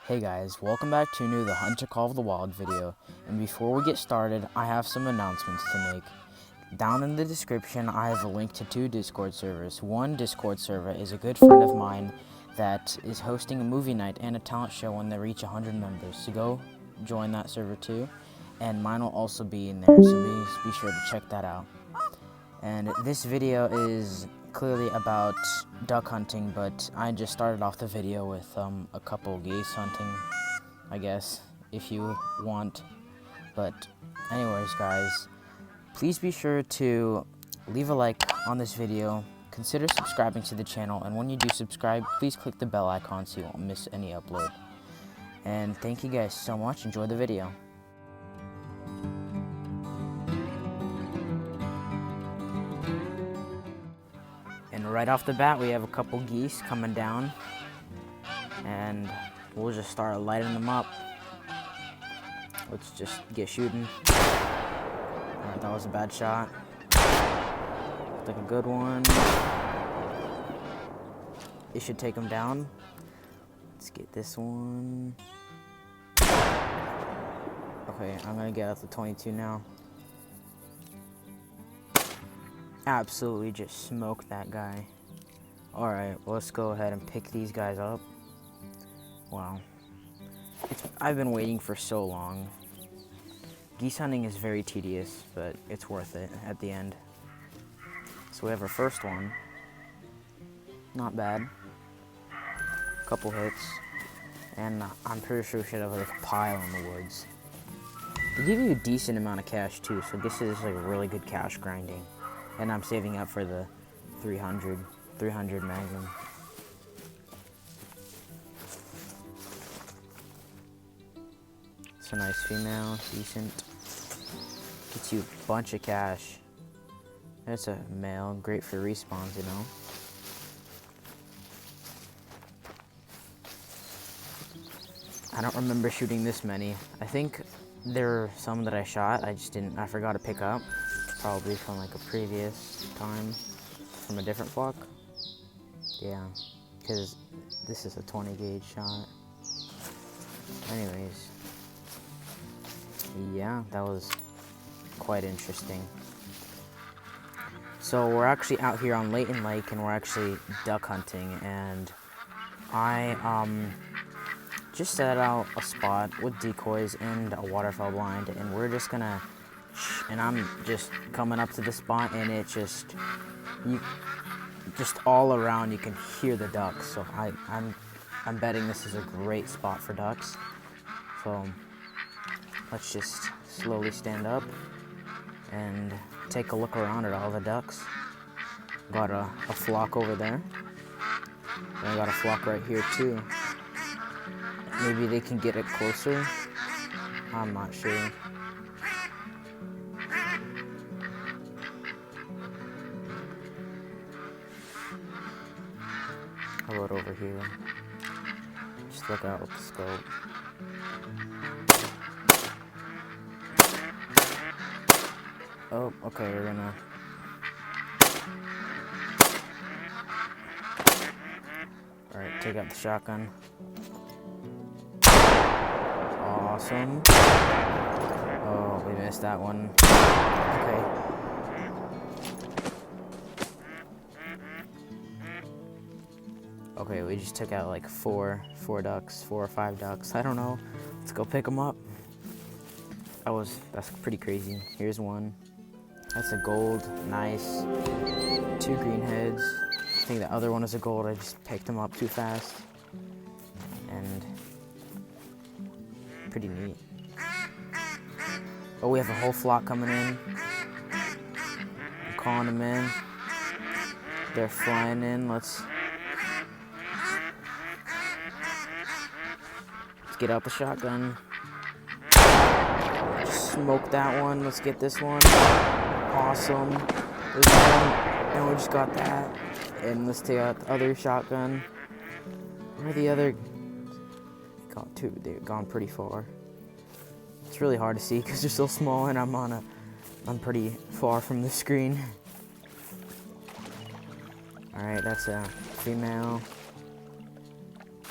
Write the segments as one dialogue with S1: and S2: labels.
S1: Hey guys, welcome back to a new The Hunter Call of the Wild video, and before we get started, I have some announcements to make. Down in the description, I have a link to 2 Discord servers. One Discord server is a good friend of mine that is hosting a movie night and a talent show when they reach 100 members, so go join that server too, and mine will also be in there, so be sure to check that out. And this video is clearly about duck hunting, but I just started off the video with a couple geese hunting, I guess, if you want. But anyways, guys, please be sure to leave a like on this video, consider subscribing to the channel, and when you do subscribe, please click the bell icon so you won't miss any upload. And thank you guys so much. Enjoy the video. And right off the bat, we have a couple geese coming down, and we'll just start lighting them up. Let's just get shooting. Alright, that was a bad shot. Looked like a good one. It should take them down. Let's get this one. Okay, I'm gonna get out the 22 now. Absolutely just smoked that guy. Alright, well, let's go ahead and pick these guys up. Wow. I've been waiting for so long. Geese hunting is very tedious, but it's worth it at the end. So we have our first one. Not bad. Couple hits. And I'm pretty sure we should have like a pile in the woods. They give you a decent amount of cash too, so this is like really good cash grinding. And I'm saving up for the 300 Magnum. It's a nice female, decent. Gets you a bunch of cash. That's a male, great for respawns, you know. I don't remember shooting this many. I think there were some that I shot, I forgot to pick up. Probably from like a previous time, from a different flock. Yeah, because this is a 20 gauge shot. Anyways, yeah, that was quite interesting. So we're actually out here on Layton Lake, and we're actually duck hunting, and I just set out a spot with decoys and a waterfowl blind, and we're just gonna, and I'm just coming up to the spot, and it just all around you can hear the ducks. So I'm betting this is a great spot for ducks. So let's just slowly stand up and take a look around at all the ducks. Got a flock over there. And I got a flock right here too. Maybe they can get it closer. I'm not sure. How about over here? Just look out with the scope. Oh, okay, we're gonna... Alright, take out the shotgun. Awesome. Oh, we missed that one. Okay. Okay, we just took out like four or five ducks. I don't know. Let's go pick them up. That's pretty crazy. Here's one. That's a gold. Nice. 2 green heads. I think the other one is a gold. I just picked them up too fast. And pretty neat. Oh, we have a whole flock coming in. I'm calling them in. They're flying in. Let's get out the shotgun. Smoke that one. Let's get this one. Awesome. There's one. And we just got that. And let's take out the other shotgun. Where are the other? They've gone pretty far. It's really hard to see because they're so small, and I'm pretty far from the screen. Alright, that's a female.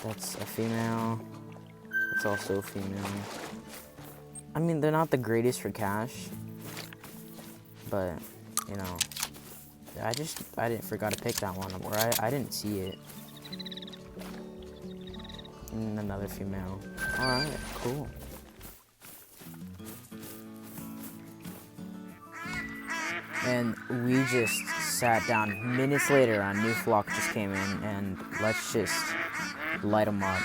S1: That's a female. It's also female. I mean, they're not the greatest for cash, but, you know, I didn't forgot to pick that one, or I didn't see it. And another female. Alright, cool. And we just sat down. Minutes later, a new flock just came in, and let's just light them up.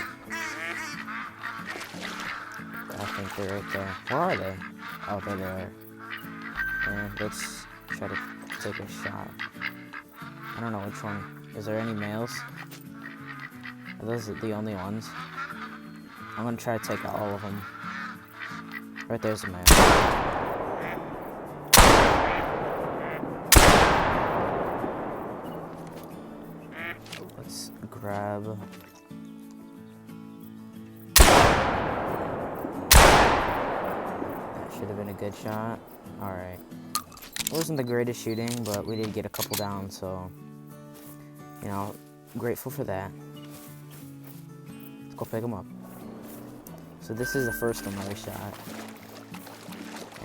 S1: I think they're right there. Where are they? Oh, there they are. And let's try to take a shot. I don't know which one. Is there any males? Are those the only ones? I'm gonna try to take out all of them. Right there's a male. Let's grab. That should have been a good shot. Alright. It wasn't the greatest shooting, but we did get a couple down, so, you know, grateful for that. Let's go pick them up. So this is the first one that we shot.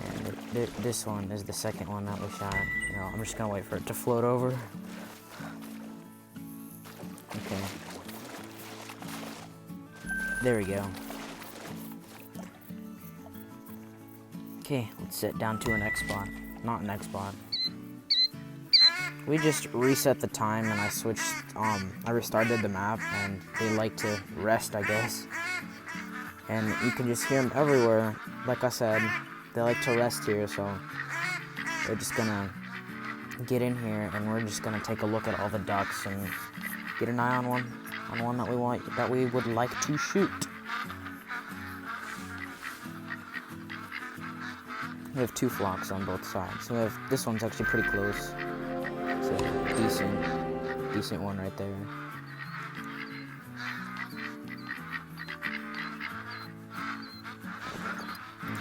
S1: And this one is the second one that we shot. You know, I'm just gonna wait for it to float over. Okay. There we go. Okay, let's sit down to an X spot. Not an X spot. We just reset the time and I switched, I restarted the map and they like to rest, I guess. And you can just hear them everywhere. Like I said, they like to rest here, so we're just gonna get in here and we're just gonna take a look at all the ducks and get an eye on one that we would like to shoot. We have two flocks on both sides. So we have, this one's actually pretty close. It's a decent one right there.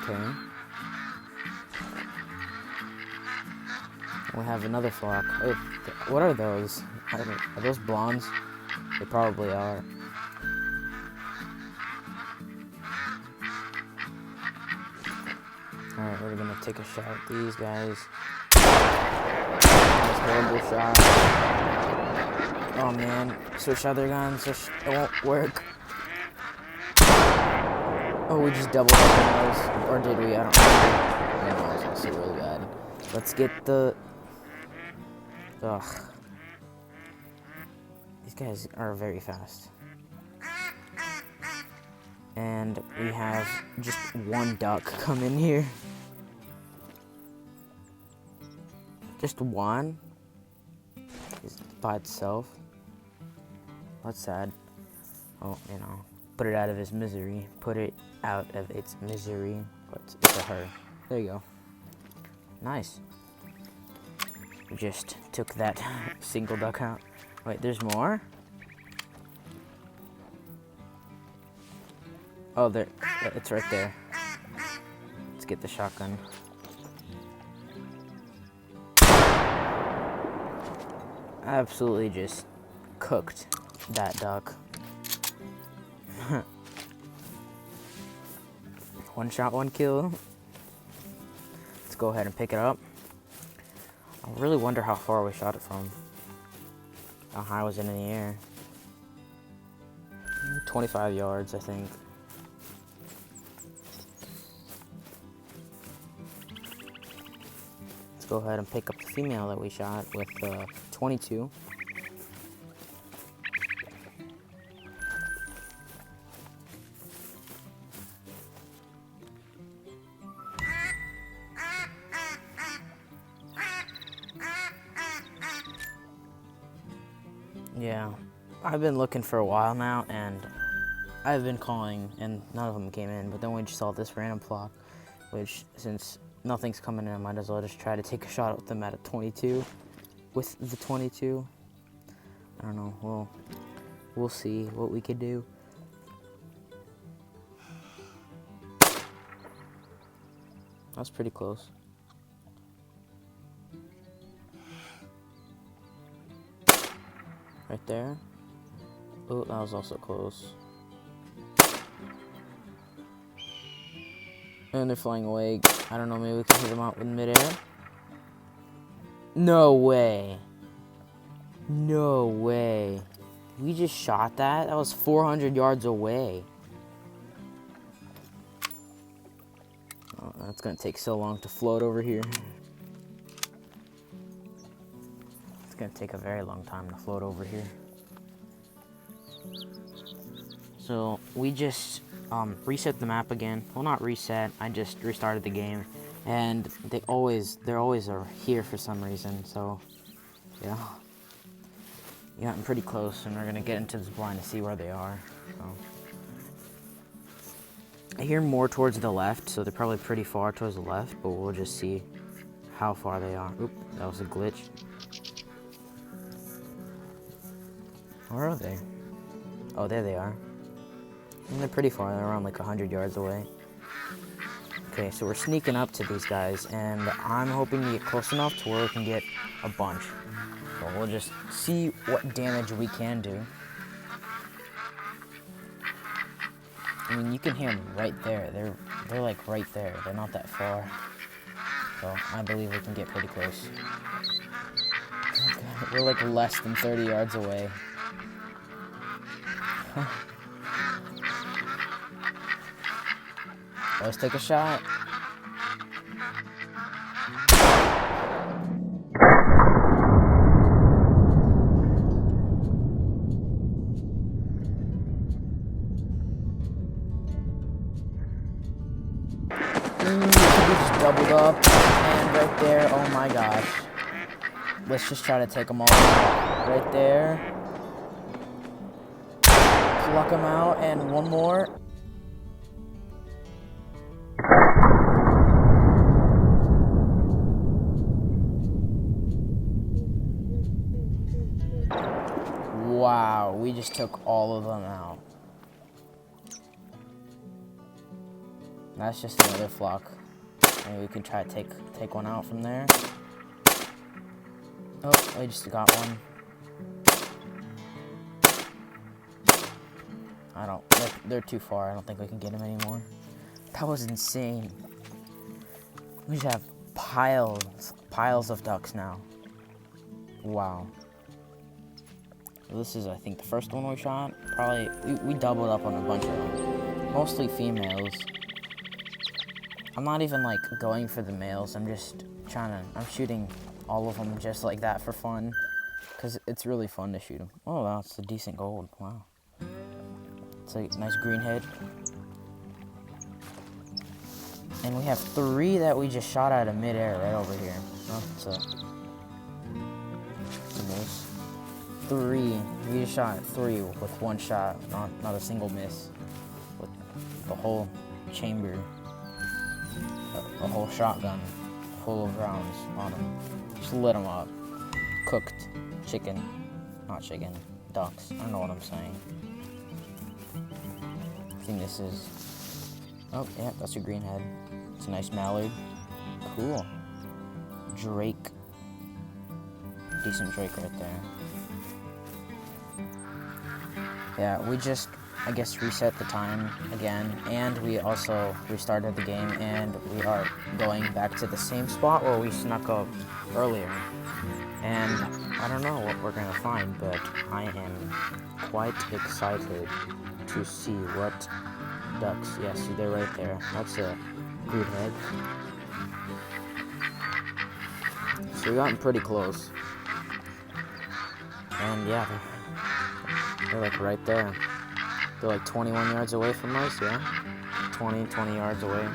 S1: Okay. We have another flock. Oh, what are those? Are those blondes? They probably are. Alright, we're gonna take a shot at these guys. That's a horrible shot. Oh man, switch other guns, it won't work. Oh, we just doubled up on those. Or did we? I don't know. Yeah, no, it's also really bad. Let's get the... Ugh. These guys are very fast. And we have just one duck come in here. Just one? Is by itself. That's sad. Oh, you know. Put it out of its misery. Put it out of its misery. But it's a her. There you go. Nice. We just took that single duck out. Wait, there's more? Oh, there. It's right there. Let's get the shotgun. Absolutely just cooked that duck. One shot, one kill. Let's go ahead and pick it up. I really wonder how far we shot it from. How high was it in the air? 25 yards, I think. Let's go ahead and pick up the female that we shot with 22. Yeah, I've been looking for a while now, and I've been calling, and none of them came in, but then we just saw this random flock, which, since nothing's coming in, I might as well just try to take a shot at them at a 22, with the 22. I don't know, we'll see what we could do. That's pretty close. Right there. Oh, that was also close. And they're flying away. I don't know, maybe we can hit them out with midair. No way. No way. We just shot that? That was 400 yards away. Oh, that's gonna take so long to float over here. It's gonna take a very long time to float over here. So we just reset the map again. Well, not reset. I just restarted the game, and they're always are here for some reason. So yeah, I'm pretty close, and we're gonna get into this blind to see where they are. So I hear more towards the left, so they're probably pretty far towards the left. But we'll just see how far they are. Oop, that was a glitch. Where are they? Oh, there they are. And they're pretty far. They're around like 100 yards away. Okay, so we're sneaking up to these guys, and I'm hoping to get close enough to where we can get a bunch. So we'll just see what damage we can do. I mean, you can hear them right there. They're like right there. They're not that far. So I believe we can get pretty close. Okay, we're like less than 30 yards away. Let's take a shot. We just doubled up, and right there, oh my gosh. Let's just try to take them all out. Right there. Pluck them out, and one more. Wow, we just took all of them out. That's just another flock. Maybe we can try to take one out from there. Oh, we just got one. They're too far. I don't think we can get them anymore. That was insane. We just have piles of ducks now. Wow. This is, I think, the first one we shot. Probably, we doubled up on a bunch of them. Mostly females. I'm not even, like, going for the males. I'm just I'm shooting all of them just like that for fun. Because it's really fun to shoot them. Oh, wow, it's a decent gold. Wow. It's a nice green head. And we have 3 that we just shot out of midair right over here. Oh, it's a miss. 3. We just shot 3 with one shot. Not a single miss. With the whole chamber. A whole shotgun full of rounds on them. Just lit them up. Cooked chicken. Not chicken. Ducks. I don't know what I'm saying. I think this is... Oh, yeah, that's a green head. It's a nice mallard. Cool. Drake. Decent drake right there. Yeah, we just, I guess, reset the time again, and we also restarted the game, and we are going back to the same spot where we snuck up earlier. And I don't know what we're gonna find, but I am quite excited to see what ducks. Yeah, see, they're right there. That's a good head. So we gotten pretty close. And yeah, they're like right there. They're like 21 yards away from us, yeah? 20 yards away.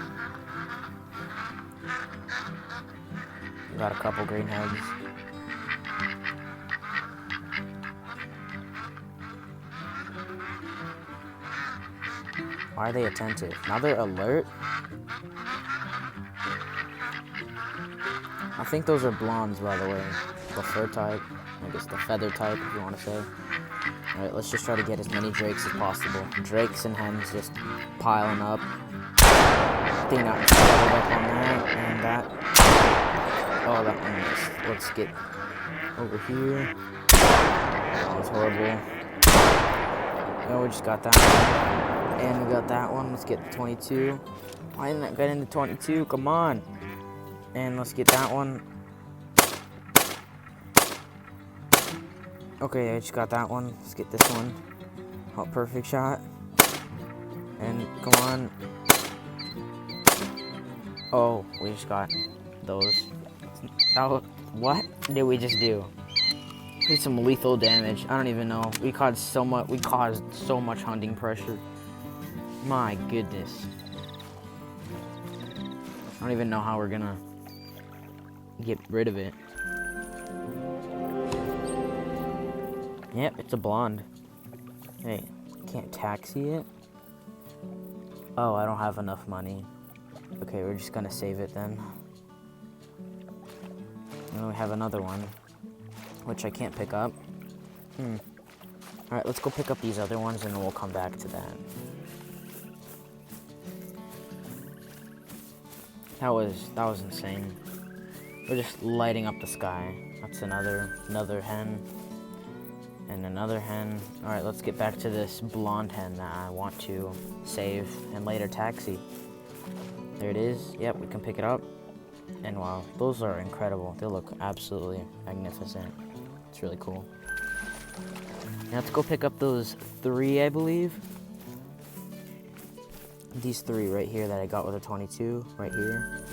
S1: We got a couple green heads. Why are they attentive? Now they're alert? I think those are blondes, by the way. The fur type. I guess the feather type, if you want to say. Alright, let's just try to get as many drakes as possible. Drakes and hens just piling up. I think that one's doubled up on that, and that. Oh, that one missed. Let's get over here. That was horrible. No, we just got that one. And we got that one. Let's get the 22. Why didn't I get into 22? Come on. And let's get that one. Okay, I just got that one. Let's get this one. Oh, perfect shot. And come on. Oh, we just got those. What did we just do? We did some lethal damage. I don't even know. We caused so much hunting pressure. My goodness. I don't even know how we're gonna get rid of it. Yep, it's a blonde. Hey, can't taxi it? Oh, I don't have enough money. Okay, we're just gonna save it then. And then we have another one, which I can't pick up. Alright, let's go pick up these other ones and then we'll come back to that. That was insane. We're just lighting up the sky. That's another hen. And another hen. Alright, let's get back to this blonde hen that I want to save and later taxi. There it is. Yep, we can pick it up. And wow, those are incredible. They look absolutely magnificent. It's really cool. Now let's go pick up those 3, I believe. These 3 right here that I got with a 22, right here.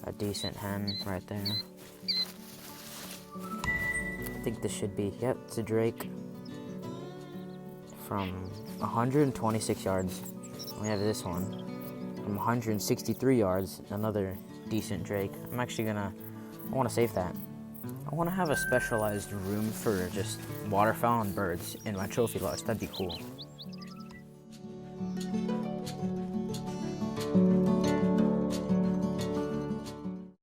S1: A decent hen right there. I think this should be, yep, it's a drake. From 126 yards. We have this one. From 163 yards, another decent drake. I'm actually I want to save that. I want to have a specialized room for just waterfowl and birds in my trophy lodge. That'd be cool.